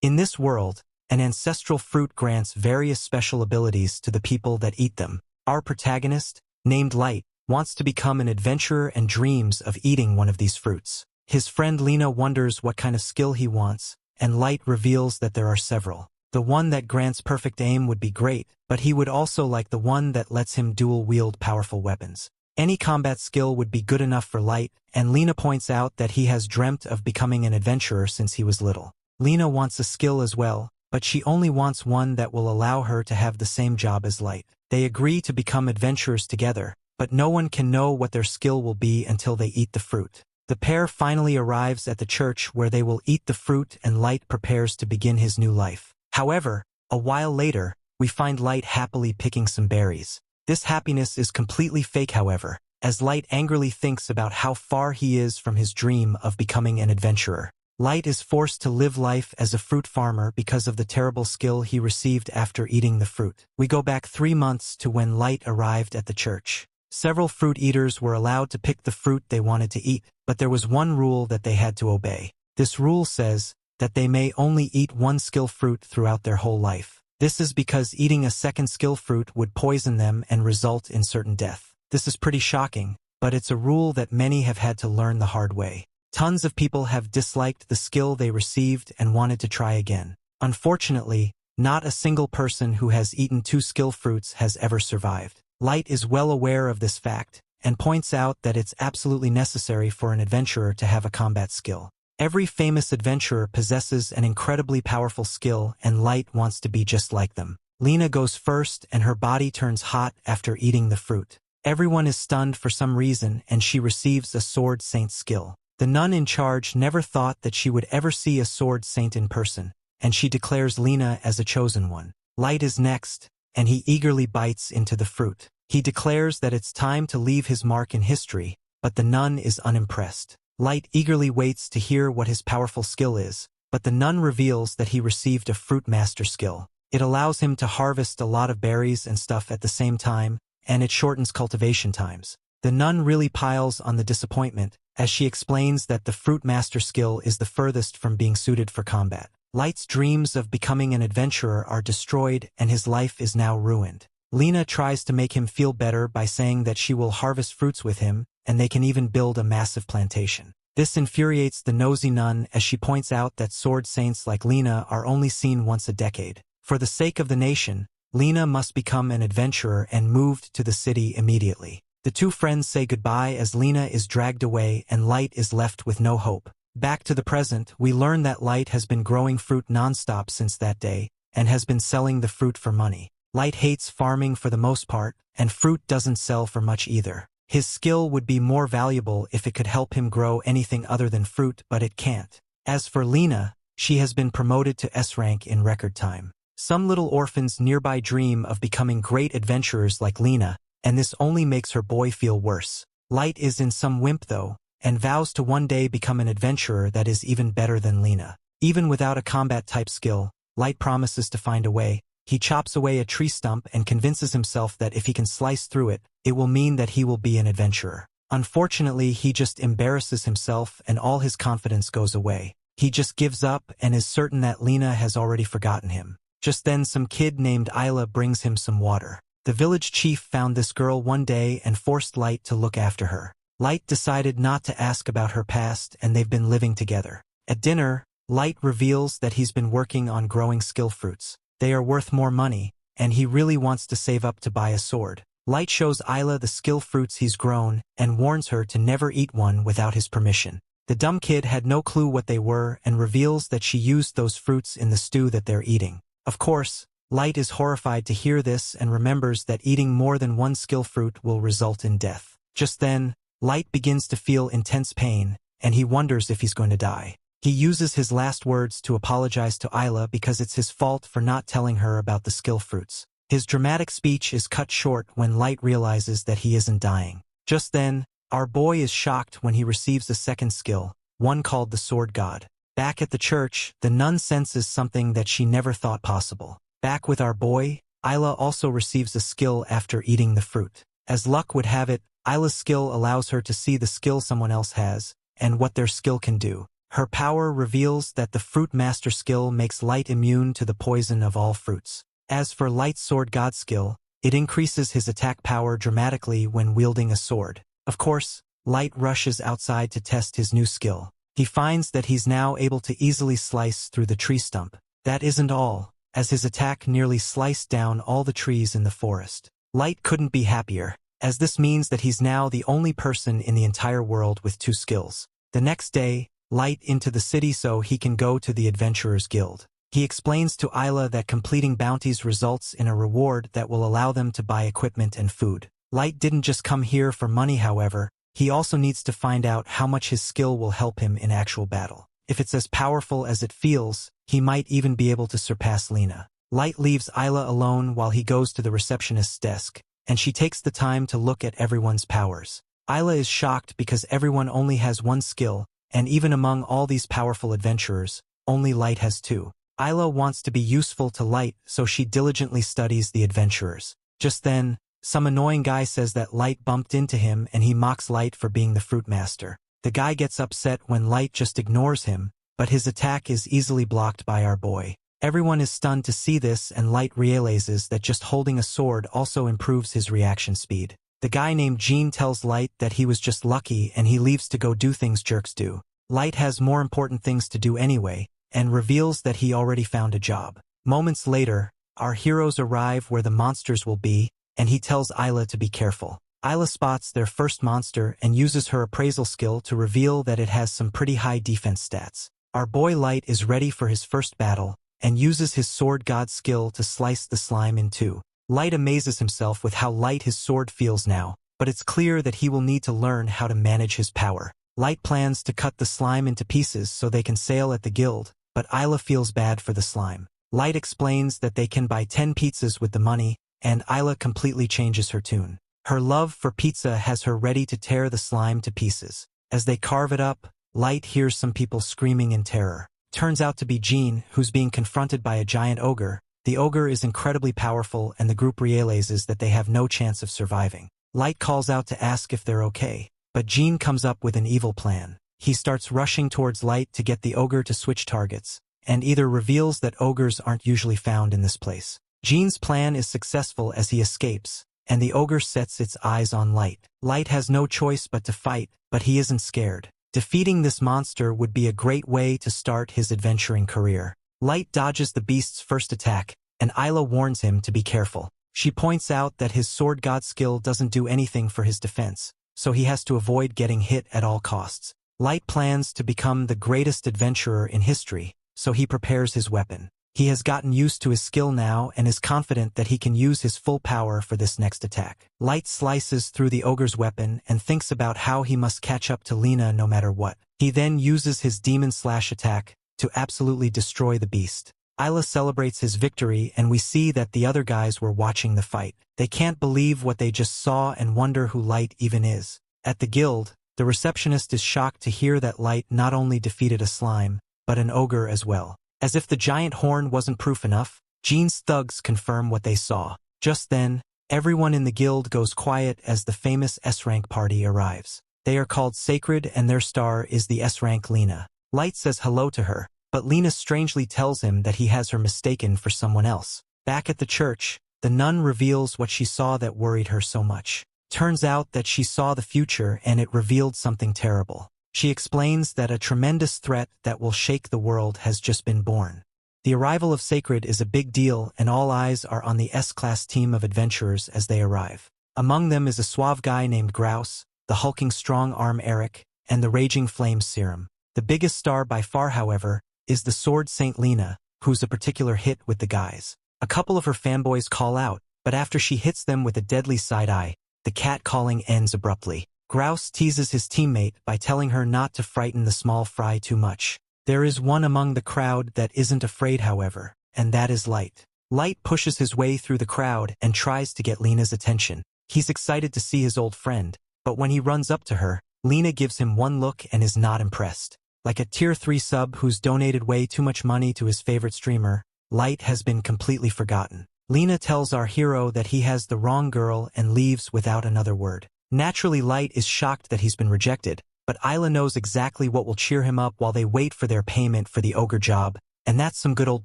In this world, an ancestral fruit grants various special abilities to the people that eat them. Our protagonist, named Light, wants to become an adventurer and dreams of eating one of these fruits. His friend Lena wonders what kind of skill he wants, and Light reveals that there are several. The one that grants perfect aim would be great, but he would also like the one that lets him dual-wield powerful weapons. Any combat skill would be good enough for Light, and Lena points out that he has dreamt of becoming an adventurer since he was little. Lena wants a skill as well, but she only wants one that will allow her to have the same job as Light. They agree to become adventurers together, but no one can know what their skill will be until they eat the fruit. The pair finally arrives at the church where they will eat the fruit and Light prepares to begin his new life. However, a while later, we find Light happily picking some berries. This happiness is completely fake, however, as Light angrily thinks about how far he is from his dream of becoming an adventurer. Light is forced to live life as a fruit farmer because of the terrible skill he received after eating the fruit. We go back 3 months to when Light arrived at the church. Several fruit eaters were allowed to pick the fruit they wanted to eat, but there was one rule that they had to obey. This rule says that they may only eat one skill fruit throughout their whole life. This is because eating a second skill fruit would poison them and result in certain death. This is pretty shocking, but it's a rule that many have had to learn the hard way. Tons of people have disliked the skill they received and wanted to try again. Unfortunately, not a single person who has eaten 2 skill fruits has ever survived. Light is well aware of this fact, and points out that it's absolutely necessary for an adventurer to have a combat skill. Every famous adventurer possesses an incredibly powerful skill, and Light wants to be just like them. Lena goes first, and her body turns hot after eating the fruit. Everyone is stunned for some reason, and she receives a sword saint skill. The nun in charge never thought that she would ever see a sword saint in person, and she declares Lena as a chosen one. Light is next, and he eagerly bites into the fruit. He declares that it's time to leave his mark in history, but the nun is unimpressed. Light eagerly waits to hear what his powerful skill is, but the nun reveals that he received a fruit master skill. It allows him to harvest a lot of berries and stuff at the same time, and it shortens cultivation times. The nun really piles on the disappointment, as she explains that the fruit master skill is the furthest from being suited for combat. Light's dreams of becoming an adventurer are destroyed, and his life is now ruined. Lena tries to make him feel better by saying that she will harvest fruits with him, and they can even build a massive plantation. This infuriates the nosy nun as she points out that sword saints like Lena are only seen once a decade. For the sake of the nation, Lena must become an adventurer and moved to the city immediately. The two friends say goodbye as Lena is dragged away and Light is left with no hope. Back to the present, we learn that Light has been growing fruit non-stop since that day, and has been selling the fruit for money. Light hates farming for the most part, and fruit doesn't sell for much either. His skill would be more valuable if it could help him grow anything other than fruit, but it can't. As for Lena, she has been promoted to S rank in record time. Some little orphans nearby dream of becoming great adventurers like Lena, and this only makes her boy feel worse. Light is in some wimp though, and vows to one day become an adventurer that is even better than Lena. Even without a combat-type skill, Light promises to find a way. He chops away a tree stump and convinces himself that if he can slice through it, it will mean that he will be an adventurer. Unfortunately, he just embarrasses himself and all his confidence goes away. He just gives up and is certain that Lena has already forgotten him. Just then some kid named Isla brings him some water. The village chief found this girl one day and forced Light to look after her. Light decided not to ask about her past, and they've been living together. At dinner, Light reveals that he's been working on growing skill fruits. They are worth more money, and he really wants to save up to buy a sword. Light shows Isla the skill fruits he's grown, and warns her to never eat one without his permission. The dumb kid had no clue what they were and reveals that she used those fruits in the stew that they're eating. Of course, Light is horrified to hear this and remembers that eating more than one skill fruit will result in death. Just then, Light begins to feel intense pain, and he wonders if he's going to die. He uses his last words to apologize to Isla because it's his fault for not telling her about the skill fruits. His dramatic speech is cut short when Light realizes that he isn't dying. Just then, our boy is shocked when he receives a second skill, one called the Sword God. Back at the church, the nun senses something that she never thought possible. Back with our boy, Isla also receives a skill after eating the fruit. As luck would have it, Isla's skill allows her to see the skill someone else has, and what their skill can do. Her power reveals that the Fruit Master skill makes Light immune to the poison of all fruits. As for Light's Sword God skill, it increases his attack power dramatically when wielding a sword. Of course, Light rushes outside to test his new skill. He finds that he's now able to easily slice through the tree stump. That isn't all, as his attack nearly sliced down all the trees in the forest. Light couldn't be happier, as this means that he's now the only person in the entire world with 2 skills. The next day, Light into the city so he can go to the Adventurers Guild. He explains to Isla that completing bounties results in a reward that will allow them to buy equipment and food. Light didn't just come here for money, however, he also needs to find out how much his skill will help him in actual battle. If it's as powerful as it feels, he might even be able to surpass Lena. Light leaves Isla alone while he goes to the receptionist's desk, and she takes the time to look at everyone's powers. Isla is shocked because everyone only has 1 skill, and even among all these powerful adventurers, only Light has 2. Isla wants to be useful to Light, so she diligently studies the adventurers. Just then, some annoying guy says that Light bumped into him and he mocks Light for being the Fruit Master. The guy gets upset when Light just ignores him, but his attack is easily blocked by our boy. Everyone is stunned to see this, and Light realizes that just holding a sword also improves his reaction speed. The guy named Gene tells Light that he was just lucky and he leaves to go do things jerks do. Light has more important things to do anyway, and reveals that he already found a job. Moments later, our heroes arrive where the monsters will be, and he tells Isla to be careful. Isla spots their first monster and uses her appraisal skill to reveal that it has some pretty high defense stats. Our boy Light is ready for his first battle, and uses his Sword God skill to slice the slime in 2. Light amazes himself with how light his sword feels now, but it's clear that he will need to learn how to manage his power. Light plans to cut the slime into pieces so they can sail at the guild, but Isla feels bad for the slime. Light explains that they can buy 10 pizzas with the money, and Isla completely changes her tune. Her love for pizza has her ready to tear the slime to pieces. As they carve it up, Light hears some people screaming in terror. Turns out to be Jean, who's being confronted by a giant ogre. The ogre is incredibly powerful, and the group realizes that they have no chance of surviving. Light calls out to ask if they're okay, but Jean comes up with an evil plan. He starts rushing towards Light to get the ogre to switch targets, and either reveals that ogres aren't usually found in this place. Jean's plan is successful as he escapes, and the ogre sets its eyes on Light. Light has no choice but to fight, but he isn't scared. Defeating this monster would be a great way to start his adventuring career. Light dodges the beast's first attack, and Isla warns him to be careful. She points out that his Sword God skill doesn't do anything for his defense, so he has to avoid getting hit at all costs. Light plans to become the greatest adventurer in history, so he prepares his weapon. He has gotten used to his skill now and is confident that he can use his full power for this next attack. Light slices through the ogre's weapon and thinks about how he must catch up to Lena no matter what. He then uses his demon slash attack to absolutely destroy the beast. Isla celebrates his victory, and we see that the other guys were watching the fight. They can't believe what they just saw and wonder who Light even is. At the guild, the receptionist is shocked to hear that Light not only defeated a slime, but an ogre as well. As if the giant horn wasn't proof enough, Jean's thugs confirm what they saw. Just then, everyone in the guild goes quiet as the famous S-rank party arrives. They are called Sacred, and their star is the S-rank Lena. Light says hello to her, but Lena strangely tells him that he has her mistaken for someone else. Back at the church, the nun reveals what she saw that worried her so much. Turns out that she saw the future, and it revealed something terrible. She explains that a tremendous threat that will shake the world has just been born. The arrival of Sacred is a big deal, and all eyes are on the S-class team of adventurers as they arrive. Among them is a suave guy named Grouse, the hulking strong-arm Eric, and the raging flames Serum. The biggest star by far, however, is the Sword Saint Lena, who's a particular hit with the guys. A couple of her fanboys call out, but after she hits them with a deadly side-eye, the cat-calling ends abruptly. Grouse teases his teammate by telling her not to frighten the small fry too much. There is one among the crowd that isn't afraid, however, and that is Light. Light pushes his way through the crowd and tries to get Lena's attention. He's excited to see his old friend, but when he runs up to her, Lena gives him one look and is not impressed. Like a tier 3 sub who's donated way too much money to his favorite streamer, Light has been completely forgotten. Lena tells our hero that he has the wrong girl and leaves without another word. Naturally, Light is shocked that he's been rejected, but Isla knows exactly what will cheer him up while they wait for their payment for the ogre job, and that's some good old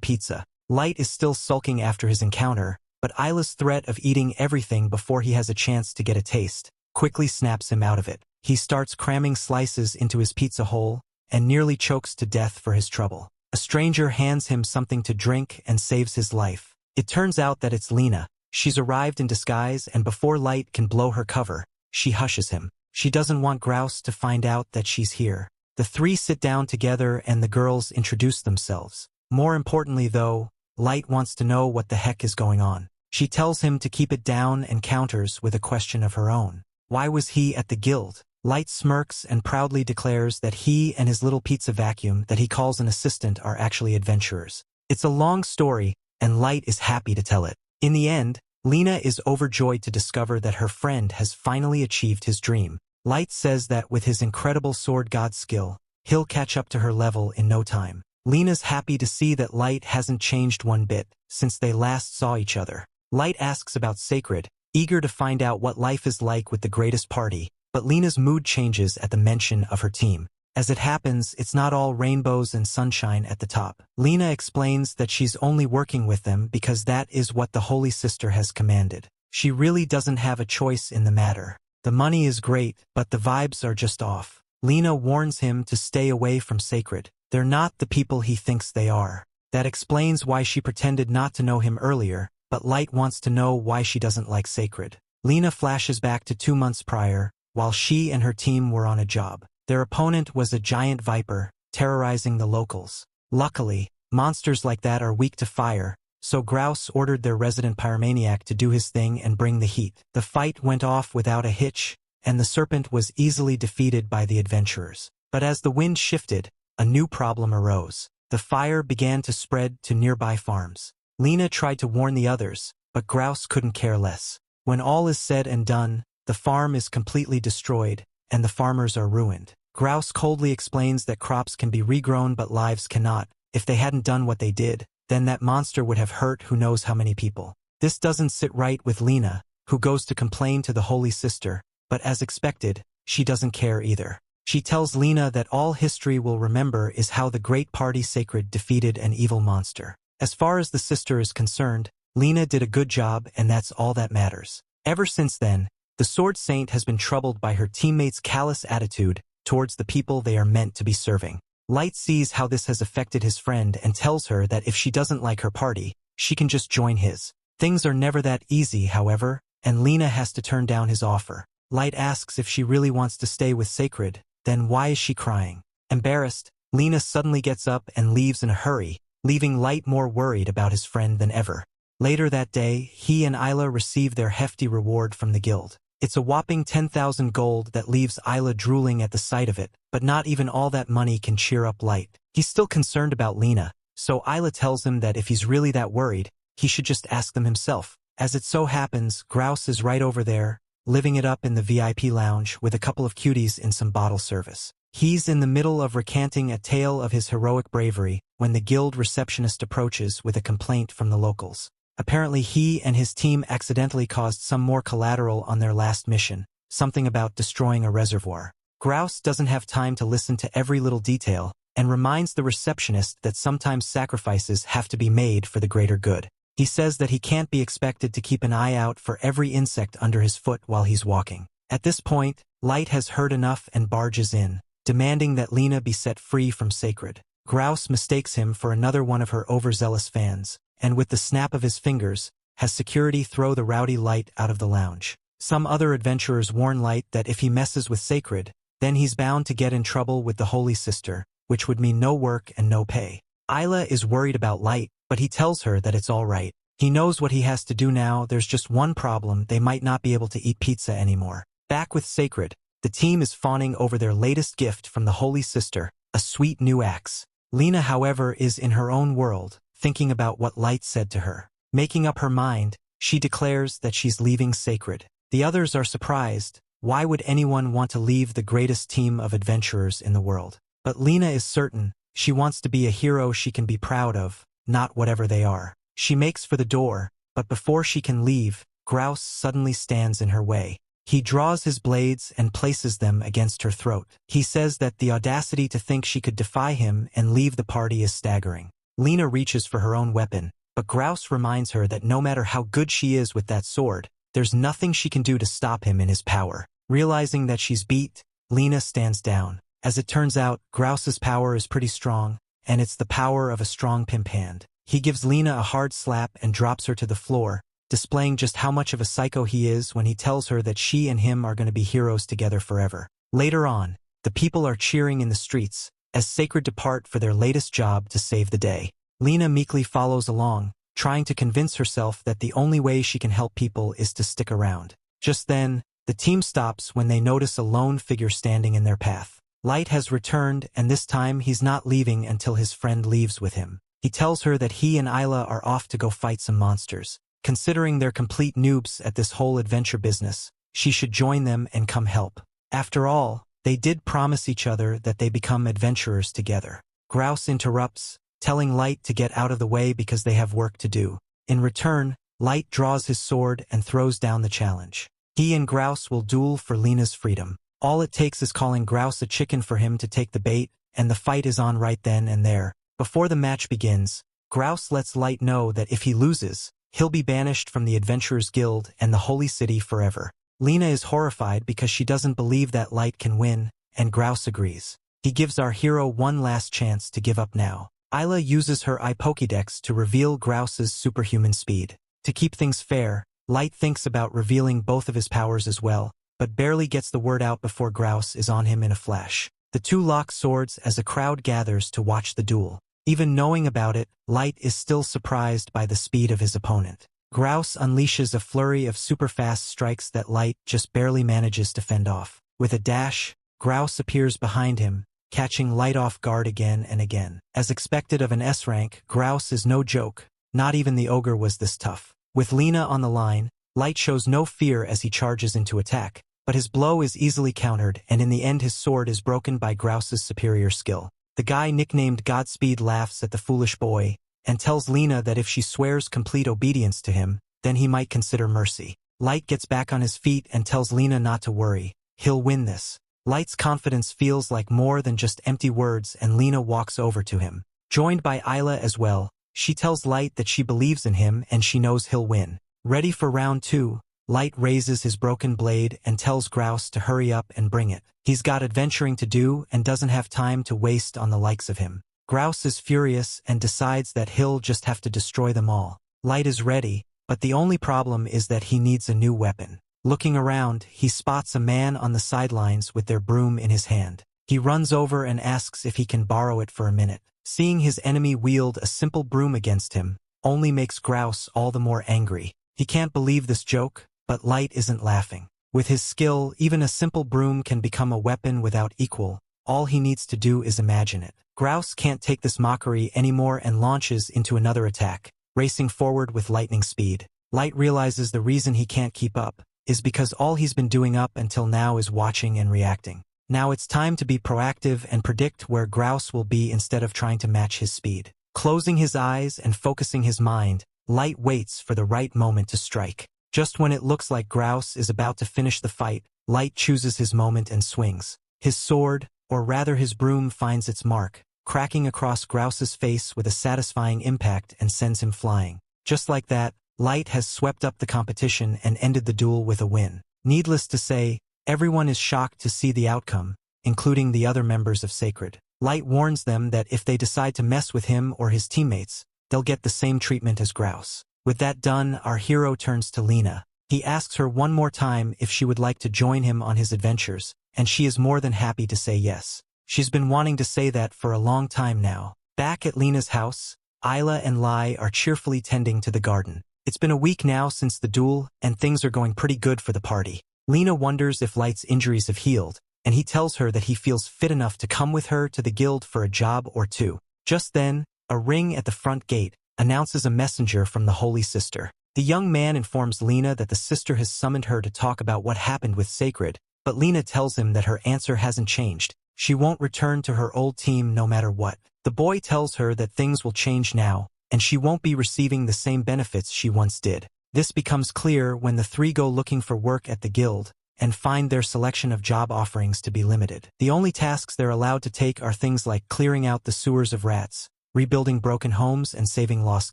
pizza. Light is still sulking after his encounter, but Isla's threat of eating everything before he has a chance to get a taste quickly snaps him out of it. He starts cramming slices into his pizza hole and nearly chokes to death for his trouble. A stranger hands him something to drink and saves his life. It turns out that it's Lena. She's arrived in disguise, and before Light can blow her cover, she hushes him. She doesn't want Grouse to find out that she's here. The three sit down together and the girls introduce themselves. More importantly though, Light wants to know what the heck is going on. She tells him to keep it down and counters with a question of her own. Why was he at the guild? Light smirks and proudly declares that he and his little pizza vacuum that he calls an assistant are actually adventurers. It's a long story, and Light is happy to tell it. In the end, Lena is overjoyed to discover that her friend has finally achieved his dream. Light says that with his incredible sword god skill, he'll catch up to her level in no time. Lena's happy to see that Light hasn't changed one bit since they last saw each other. Light asks about Sacred, eager to find out what life is like with the greatest party, but Lena's mood changes at the mention of her team. As it happens, it's not all rainbows and sunshine at the top. Lena explains that she's only working with them because that is what the Holy Sister has commanded. She really doesn't have a choice in the matter. The money is great, but the vibes are just off. Lena warns him to stay away from Sacred. They're not the people he thinks they are. That explains why she pretended not to know him earlier, but Light wants to know why she doesn't like Sacred. Lena flashes back to 2 months prior, while she and her team were on a job. Their opponent was a giant viper, terrorizing the locals. Luckily, monsters like that are weak to fire, so Grouse ordered their resident pyromaniac to do his thing and bring the heat. The fight went off without a hitch, and the serpent was easily defeated by the adventurers. But as the wind shifted, a new problem arose. The fire began to spread to nearby farms. Lena tried to warn the others, but Grouse couldn't care less. When all is said and done, the farm is completely destroyed, and the farmers are ruined. Grouse coldly explains that crops can be regrown but lives cannot. If they hadn't done what they did, then that monster would have hurt who knows how many people. This doesn't sit right with Lena, who goes to complain to the Holy Sister, but as expected, she doesn't care either. She tells Lena that all history will remember is how the great party Sacred defeated an evil monster. As far as the sister is concerned, Lena did a good job, and that's all that matters. Ever since then, the Sword Saint has been troubled by her teammates' callous attitude towards the people they are meant to be serving. Light sees how this has affected his friend and tells her that if she doesn't like her party, she can just join his. Things are never that easy, however, and Lena has to turn down his offer. Light asks if she really wants to stay with Sacred, then why is she crying? Embarrassed, Lena suddenly gets up and leaves in a hurry, leaving Light more worried about his friend than ever. Later that day, he and Isla receive their hefty reward from the guild. It's a whopping 10,000 gold that leaves Isla drooling at the sight of it, but not even all that money can cheer up Light. He's still concerned about Lena, so Isla tells him that if he's really that worried, he should just ask them himself. As it so happens, Grouse is right over there, living it up in the VIP lounge with a couple of cuties in some bottle service. He's in the middle of recanting a tale of his heroic bravery when the guild receptionist approaches with a complaint from the locals. Apparently he and his team accidentally caused some more collateral on their last mission, something about destroying a reservoir. Grouse doesn't have time to listen to every little detail and reminds the receptionist that sometimes sacrifices have to be made for the greater good. He says that he can't be expected to keep an eye out for every insect under his foot while he's walking. At this point, Light has heard enough and barges in, demanding that Lena be set free from Sacred. Grouse mistakes him for another one of her overzealous fans, and with the snap of his fingers, has security throw the rowdy Light out of the lounge. Some other adventurers warn Light that if he messes with Sacred, then he's bound to get in trouble with the Holy Sister, which would mean no work and no pay. Isla is worried about Light, but he tells her that it's all right. He knows what he has to do now. There's just one problem: they might not be able to eat pizza anymore. Back with Sacred, the team is fawning over their latest gift from the Holy Sister, a sweet new axe. Lena, however, is in her own world, thinking about what Light said to her. Making up her mind, she declares that she's leaving Sacred. The others are surprised. Why would anyone want to leave the greatest team of adventurers in the world? But Lena is certain she wants to be a hero she can be proud of, not whatever they are. She makes for the door, but before she can leave, Grouse suddenly stands in her way. He draws his blades and places them against her throat. He says that the audacity to think she could defy him and leave the party is staggering. Lena reaches for her own weapon, but Grouse reminds her that no matter how good she is with that sword, there's nothing she can do to stop him in his power. Realizing that she's beat, Lena stands down. As it turns out, Grouse's power is pretty strong, and it's the power of a strong pimp hand. He gives Lena a hard slap and drops her to the floor, displaying just how much of a psycho he is when he tells her that she and him are going to be heroes together forever. Later on, the people are cheering in the streets, as Sacred depart for their latest job to save the day. Lena meekly follows along, trying to convince herself that the only way she can help people is to stick around. Just then, the team stops when they notice a lone figure standing in their path. Light has returned, and this time he's not leaving until his friend leaves with him. He tells her that he and Isla are off to go fight some monsters. Considering they're complete noobs at this whole adventure business, she should join them and come help. After all, they did promise each other that they become adventurers together. Grouse interrupts, telling Light to get out of the way because they have work to do. In return, Light draws his sword and throws down the challenge. He and Grouse will duel for Lena's freedom. All it takes is calling Grouse a chicken for him to take the bait, and the fight is on right then and there. Before the match begins, Grouse lets Light know that if he loses, he'll be banished from the Adventurers Guild and the Holy City forever. Lena is horrified because she doesn't believe that Light can win, and Grouse agrees. He gives our hero one last chance to give up now. Isla uses her eye Pokédex to reveal Grouse's superhuman speed. To keep things fair, Light thinks about revealing both of his powers as well, but barely gets the word out before Grouse is on him in a flash. The two lock swords as a crowd gathers to watch the duel. Even knowing about it, Light is still surprised by the speed of his opponent. Grouse unleashes a flurry of super-fast strikes that Light just barely manages to fend off. With a dash, Grouse appears behind him, catching Light off guard again and again. As expected of an S-rank, Grouse is no joke. Not even the ogre was this tough. With Lena on the line, Light shows no fear as he charges into attack, but his blow is easily countered, and in the end his sword is broken by Grouse's superior skill. The guy nicknamed Godspeed laughs at the foolish boy, and tells Lena that if she swears complete obedience to him, then he might consider mercy. Light gets back on his feet and tells Lena not to worry, he'll win this. Light's confidence feels like more than just empty words, and Lena walks over to him. Joined by Isla as well, she tells Light that she believes in him and she knows he'll win. Ready for round 2, Light raises his broken blade and tells Grouse to hurry up and bring it. He's got adventuring to do and doesn't have time to waste on the likes of him. Grouse is furious and decides that he'll just have to destroy them all. Light is ready, but the only problem is that he needs a new weapon. Looking around, he spots a man on the sidelines with their broom in his hand. He runs over and asks if he can borrow it for a minute. Seeing his enemy wield a simple broom against him only makes Grouse all the more angry. He can't believe this joke, but Light isn't laughing. With his skill, even a simple broom can become a weapon without equal. All he needs to do is imagine it. Grouse can't take this mockery anymore and launches into another attack, racing forward with lightning speed. Light realizes the reason he can't keep up is because all he's been doing up until now is watching and reacting. Now it's time to be proactive and predict where Grouse will be instead of trying to match his speed. Closing his eyes and focusing his mind, Light waits for the right moment to strike. Just when it looks like Grouse is about to finish the fight, Light chooses his moment and swings. His sword, or rather his broom, finds its mark, cracking across Grouse's face with a satisfying impact and sends him flying. Just like that, Light has swept up the competition and ended the duel with a win. Needless to say, everyone is shocked to see the outcome, including the other members of Sacred. Light warns them that if they decide to mess with him or his teammates, they'll get the same treatment as Grouse. With that done, our hero turns to Lena. He asks her one more time if she would like to join him on his adventures, and she is more than happy to say yes. She's been wanting to say that for a long time now. Back at Lena's house, Isla and Lai are cheerfully tending to the garden. It's been a week now since the duel, and things are going pretty good for the party. Lena wonders if Light's injuries have healed, and he tells her that he feels fit enough to come with her to the guild for a job or two. Just then, a ring at the front gate announces a messenger from the Holy Sister. The young man informs Lena that the sister has summoned her to talk about what happened with Sacred, but Lena tells him that her answer hasn't changed. She won't return to her old team no matter what. The boy tells her that things will change now, and she won't be receiving the same benefits she once did. This becomes clear when the three go looking for work at the guild, and find their selection of job offerings to be limited. The only tasks they're allowed to take are things like clearing out the sewers of rats, rebuilding broken homes, and saving lost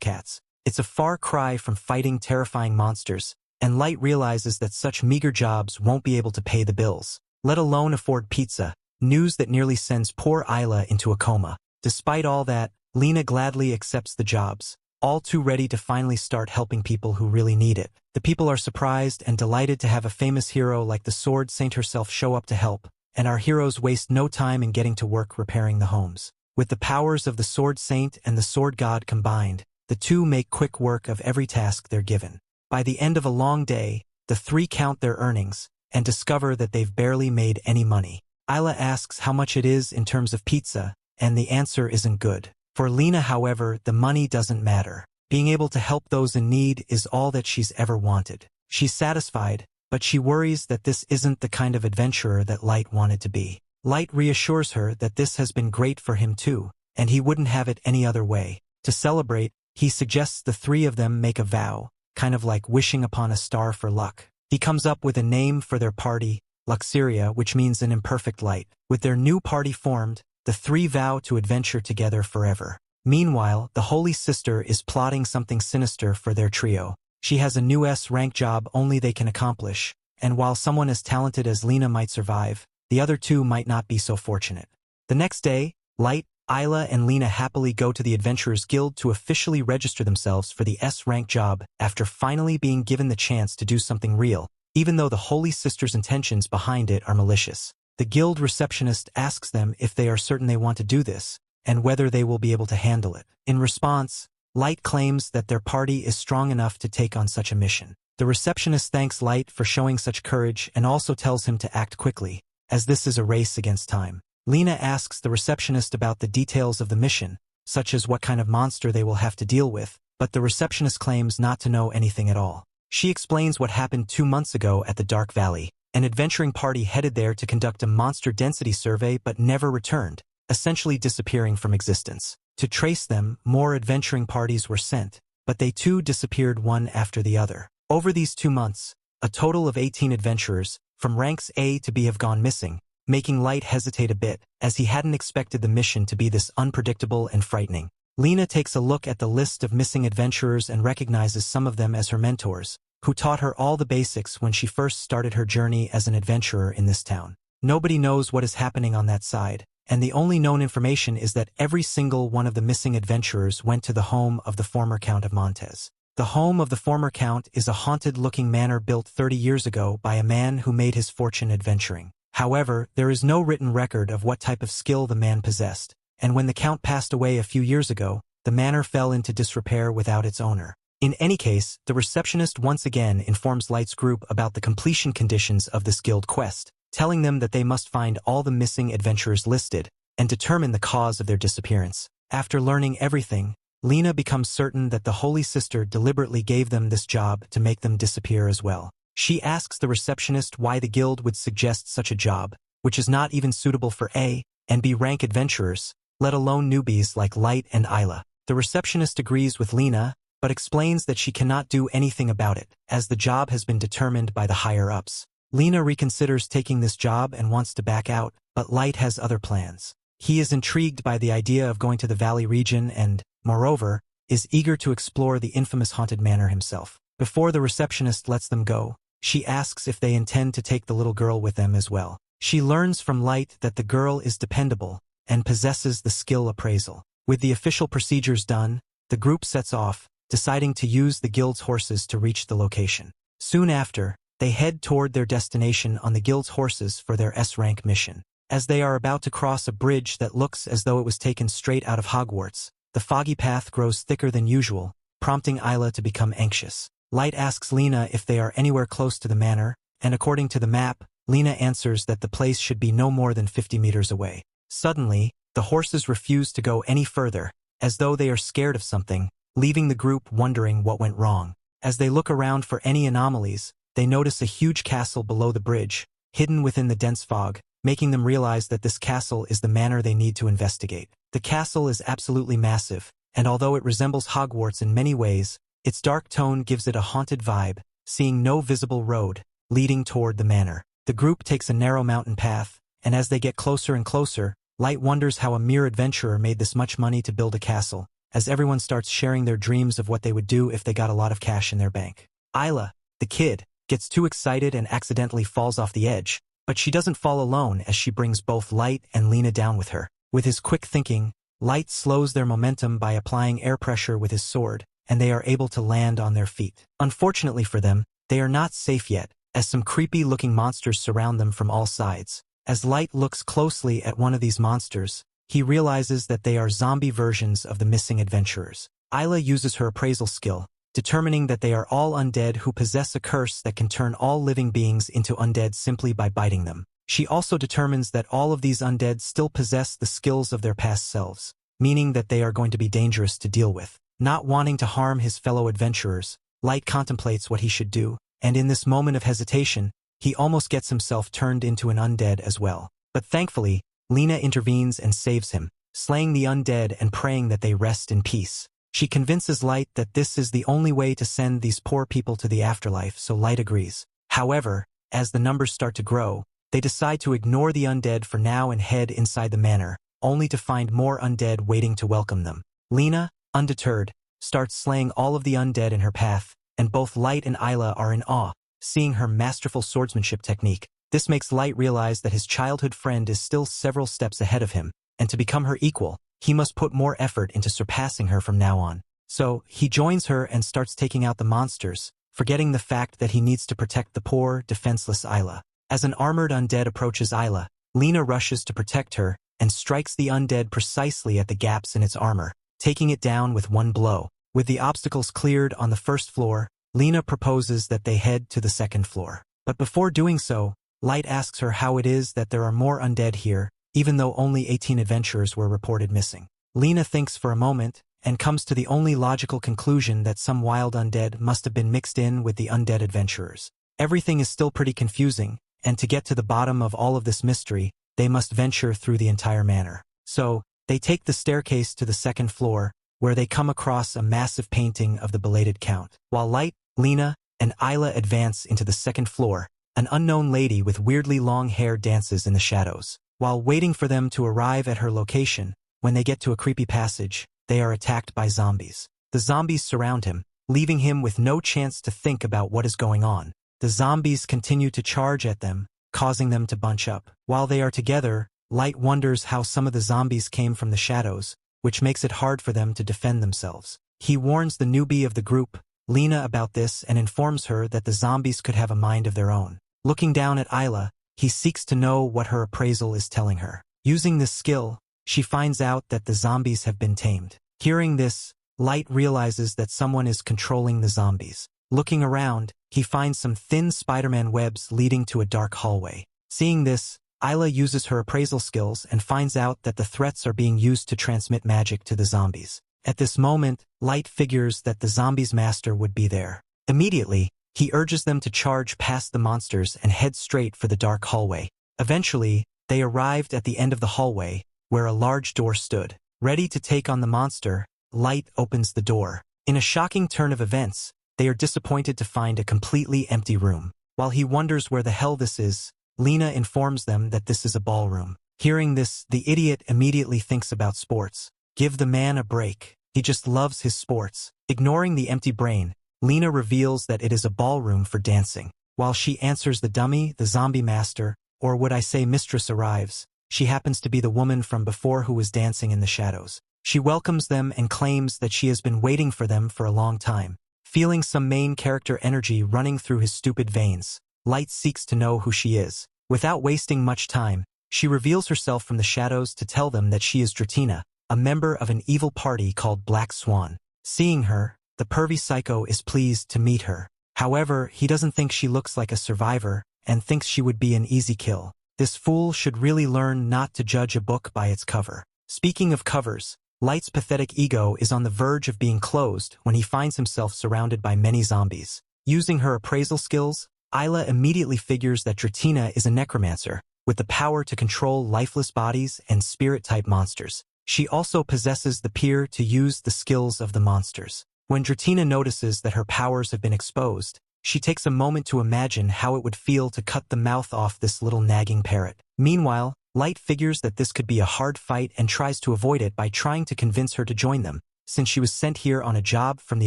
cats. It's a far cry from fighting terrifying monsters, and Light realizes that such meager jobs won't be able to pay the bills, let alone afford pizza, news that nearly sends poor Isla into a coma. Despite all that, Lena gladly accepts the jobs, all too ready to finally start helping people who really need it. The people are surprised and delighted to have a famous hero like the Sword Saint herself show up to help, and our heroes waste no time in getting to work repairing the homes. With the powers of the Sword Saint and the Sword God combined, the two make quick work of every task they're given. By the end of a long day, the three count their earnings and discover that they've barely made any money. Isla asks how much it is in terms of pizza, and the answer isn't good. For Lena, however, the money doesn't matter. Being able to help those in need is all that she's ever wanted. She's satisfied, but she worries that this isn't the kind of adventurer that Light wanted to be. Light reassures her that this has been great for him too, and he wouldn't have it any other way. To celebrate, he suggests the three of them make a vow, kind of like wishing upon a star for luck. He comes up with a name for their party, Luxuria, which means an imperfect light. With their new party formed, the three vow to adventure together forever. Meanwhile, the Holy Sister is plotting something sinister for their trio. She has a new S-rank job only they can accomplish, and while someone as talented as Lena might survive, the other two might not be so fortunate. The next day, Light, Isla, and Lena happily go to the Adventurers Guild to officially register themselves for the S-rank job after finally being given the chance to do something real, even though the Holy Sister's intentions behind it are malicious. The guild receptionist asks them if they are certain they want to do this, and whether they will be able to handle it. In response, Light claims that their party is strong enough to take on such a mission. The receptionist thanks Light for showing such courage and also tells him to act quickly, as this is a race against time. Lena asks the receptionist about the details of the mission, such as what kind of monster they will have to deal with, but the receptionist claims not to know anything at all. She explains what happened 2 months ago at the Dark Valley. An adventuring party headed there to conduct a monster density survey but never returned, essentially disappearing from existence. To trace them, more adventuring parties were sent, but they too disappeared one after the other. Over these 2 months, a total of 18 adventurers, from ranks A to B, have gone missing, making Light hesitate a bit, as he hadn't expected the mission to be this unpredictable and frightening. Lena takes a look at the list of missing adventurers and recognizes some of them as her mentors, who taught her all the basics when she first started her journey as an adventurer in this town. Nobody knows what is happening on that side, and the only known information is that every single one of the missing adventurers went to the home of the former Count of Montez. The home of the former Count is a haunted-looking manor built 30 years ago by a man who made his fortune adventuring. However, there is no written record of what type of skill the man possessed, and when the Count passed away a few years ago, the manor fell into disrepair without its owner. In any case, the receptionist once again informs Light's group about the completion conditions of this guild quest, telling them that they must find all the missing adventurers listed and determine the cause of their disappearance. After learning everything, Lena becomes certain that the Holy Sister deliberately gave them this job to make them disappear as well. She asks the receptionist why the guild would suggest such a job, which is not even suitable for A and B rank adventurers, let alone newbies like Light and Isla. The receptionist agrees with Lena, but explains that she cannot do anything about it, as the job has been determined by the higher-ups. Lena reconsiders taking this job and wants to back out, but Light has other plans. He is intrigued by the idea of going to the Valley region and, moreover, is eager to explore the infamous haunted manor himself. Before the receptionist lets them go, she asks if they intend to take the little girl with them as well. She learns from Light that the girl is dependable and possesses the skill appraisal. With the official procedures done, the group sets off, deciding to use the guild's horses to reach the location. Soon after, they head toward their destination on the guild's horses for their S-rank mission. As they are about to cross a bridge that looks as though it was taken straight out of Hogwarts, the foggy path grows thicker than usual, prompting Isla to become anxious. Light asks Lena if they are anywhere close to the manor, and according to the map, Lena answers that the place should be no more than 50 meters away. Suddenly, the horses refuse to go any further, as though they are scared of something, leaving the group wondering what went wrong. As they look around for any anomalies, they notice a huge castle below the bridge, hidden within the dense fog, making them realize that this castle is the manor they need to investigate. The castle is absolutely massive, and although it resembles Hogwarts in many ways, its dark tone gives it a haunted vibe, seeing no visible road leading toward the manor. The group takes a narrow mountain path, and as they get closer and closer, Light wonders how a mere adventurer made this much money to build a castle, as everyone starts sharing their dreams of what they would do if they got a lot of cash in their bank. Isla, the kid, gets too excited and accidentally falls off the edge, but she doesn't fall alone as she brings both Light and Lena down with her. With his quick thinking, Light slows their momentum by applying air pressure with his sword, and they are able to land on their feet. Unfortunately for them, they are not safe yet, as some creepy-looking monsters surround them from all sides. As Light looks closely at one of these monsters, he realizes that they are zombie versions of the missing adventurers. Isla uses her appraisal skill, determining that they are all undead who possess a curse that can turn all living beings into undead simply by biting them. She also determines that all of these undead still possess the skills of their past selves, meaning that they are going to be dangerous to deal with. Not wanting to harm his fellow adventurers, Light contemplates what he should do, and in this moment of hesitation, he almost gets himself turned into an undead as well. But thankfully, Lena intervenes and saves him, slaying the undead and praying that they rest in peace. She convinces Light that this is the only way to send these poor people to the afterlife, so Light agrees. However, as the numbers start to grow, they decide to ignore the undead for now and head inside the manor, only to find more undead waiting to welcome them. Lena, undeterred, starts slaying all of the undead in her path, and both Light and Isla are in awe, seeing her masterful swordsmanship technique. This makes Light realize that his childhood friend is still several steps ahead of him, and to become her equal, he must put more effort into surpassing her from now on. So, he joins her and starts taking out the monsters, forgetting the fact that he needs to protect the poor, defenseless Isla. As an armored undead approaches Isla, Lena rushes to protect her and strikes the undead precisely at the gaps in its armor, taking it down with one blow. With the obstacles cleared on the first floor, Lena proposes that they head to the second floor. But before doing so, Light asks her how it is that there are more undead here, even though only 18 adventurers were reported missing. Lena thinks for a moment, and comes to the only logical conclusion that some wild undead must have been mixed in with the undead adventurers. Everything is still pretty confusing, and to get to the bottom of all of this mystery, they must venture through the entire manor. So, they take the staircase to the second floor, where they come across a massive painting of the belated count. While Light, Lena, and Isla advance into the second floor, an unknown lady with weirdly long hair dances in the shadows. While waiting for them to arrive at her location, when they get to a creepy passage, they are attacked by zombies. The zombies surround him, leaving him with no chance to think about what is going on. The zombies continue to charge at them, causing them to bunch up. While they are together, Light wonders how some of the zombies came from the shadows, which makes it hard for them to defend themselves. He warns the newbie of the group, Lena, about this and informs her that the zombies could have a mind of their own. Looking down at Isla, he seeks to know what her appraisal is telling her. Using this skill, she finds out that the zombies have been tamed. Hearing this, Light realizes that someone is controlling the zombies. Looking around, he finds some thin Spider-Man webs leading to a dark hallway. Seeing this, Isla uses her appraisal skills and finds out that the threats are being used to transmit magic to the zombies. At this moment, Light figures that the zombies' master would be there. Immediately, he urges them to charge past the monsters and head straight for the dark hallway. Eventually, they arrived at the end of the hallway, where a large door stood. Ready to take on the monster, Light opens the door. In a shocking turn of events, they are disappointed to find a completely empty room. While he wonders where the hell this is, Lena informs them that this is a ballroom. Hearing this, the idiot immediately thinks about sports. Give the man a break. He just loves his sports. Ignoring the empty brain, Lena reveals that it is a ballroom for dancing. While she answers the dummy, the zombie master, or would I say mistress, arrives. She happens to be the woman from before who was dancing in the shadows. She welcomes them and claims that she has been waiting for them for a long time. Feeling some main character energy running through his stupid veins, Light seeks to know who she is. Without wasting much time, she reveals herself from the shadows to tell them that she is Dreamt, a member of an evil party called Black Swan. Seeing her, the pervy psycho is pleased to meet her. However, he doesn't think she looks like a survivor, and thinks she would be an easy kill. This fool should really learn not to judge a book by its cover. Speaking of covers, Light's pathetic ego is on the verge of being closed when he finds himself surrounded by many zombies. Using her appraisal skills, Isla immediately figures that Dreamt is a necromancer, with the power to control lifeless bodies and spirit-type monsters. She also possesses the peer to use the skills of the monsters. When Dreamt notices that her powers have been exposed, She takes a moment to imagine how it would feel to cut the mouth off this little nagging parrot. Meanwhile, Light figures that this could be a hard fight and tries to avoid it by trying to convince her to join them, since she was sent here on a job from the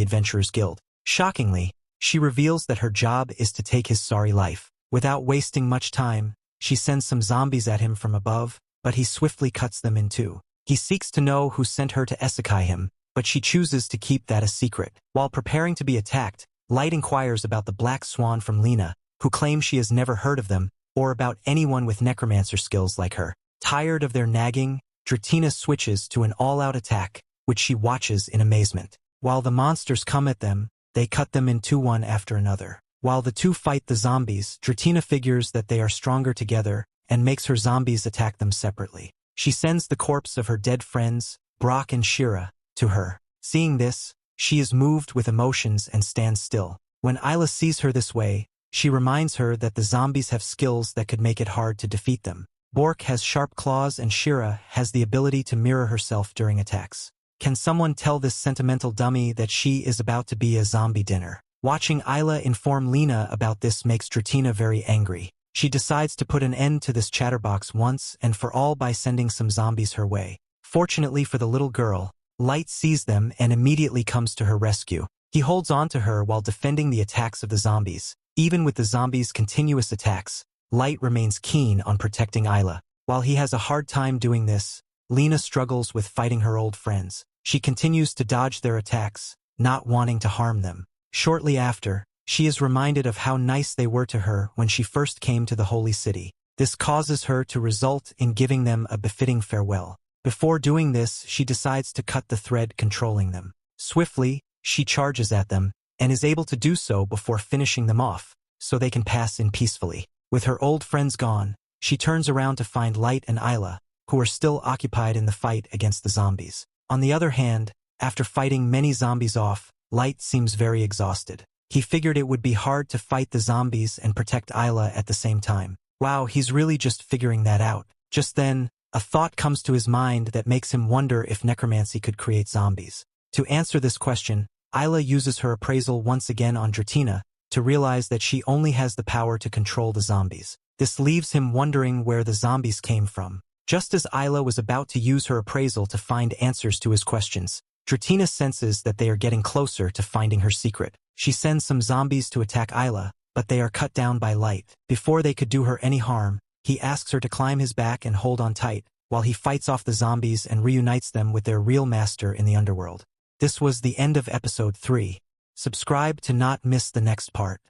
Adventurers Guild. Shockingly, she reveals that her job is to take his sorry life. Without wasting much time, she sends some zombies at him from above, but he swiftly cuts them in two. He seeks to know who sent her to isekai him, but she chooses to keep that a secret. While preparing to be attacked, Light inquires about the Black Swan from Lena, who claims she has never heard of them, or about anyone with necromancer skills like her. Tired of their nagging, Dreamt switches to an all-out attack, which she watches in amazement. While the monsters come at them, they cut them in two one after another. While the two fight the zombies, Dreamt figures that they are stronger together and makes her zombies attack them separately. She sends the corpse of her dead friends, Brock and Shira, to her. Seeing this, she is moved with emotions and stands still. When Isla sees her this way, she reminds her that the zombies have skills that could make it hard to defeat them. Bork has sharp claws and Shira has the ability to mirror herself during attacks. Can someone tell this sentimental dummy that she is about to be a zombie dinner? Watching Isla inform Lena about this makes Dreamt very angry. She decides to put an end to this chatterbox once and for all by sending some zombies her way. Fortunately for the little girl, Light sees them and immediately comes to her rescue. He holds on to her while defending the attacks of the zombies. Even with the zombies' continuous attacks, Light remains keen on protecting Isla. While he has a hard time doing this, Lena struggles with fighting her old friends. She continues to dodge their attacks, not wanting to harm them. Shortly after, she is reminded of how nice they were to her when she first came to the Holy City. This causes her to result in giving them a befitting farewell. Before doing this, she decides to cut the thread controlling them. Swiftly, she charges at them, and is able to do so before finishing them off, so they can pass in peacefully. With her old friends gone, she turns around to find Light and Isla, who are still occupied in the fight against the zombies. On the other hand, after fighting many zombies off, Light seems very exhausted. He figured it would be hard to fight the zombies and protect Isla at the same time. Wow, he's really just figuring that out. Just then, a thought comes to his mind that makes him wonder if necromancy could create zombies. To answer this question, Isla uses her appraisal once again on Dreamt to realize that she only has the power to control the zombies. This leaves him wondering where the zombies came from. Just as Isla was about to use her appraisal to find answers to his questions, Dreamt senses that they are getting closer to finding her secret. She sends some zombies to attack Isla, but they are cut down by Light. Before they could do her any harm, he asks her to climb his back and hold on tight, while he fights off the zombies and reunites them with their real master in the underworld. This was the end of episode 3. Subscribe to not miss the next part.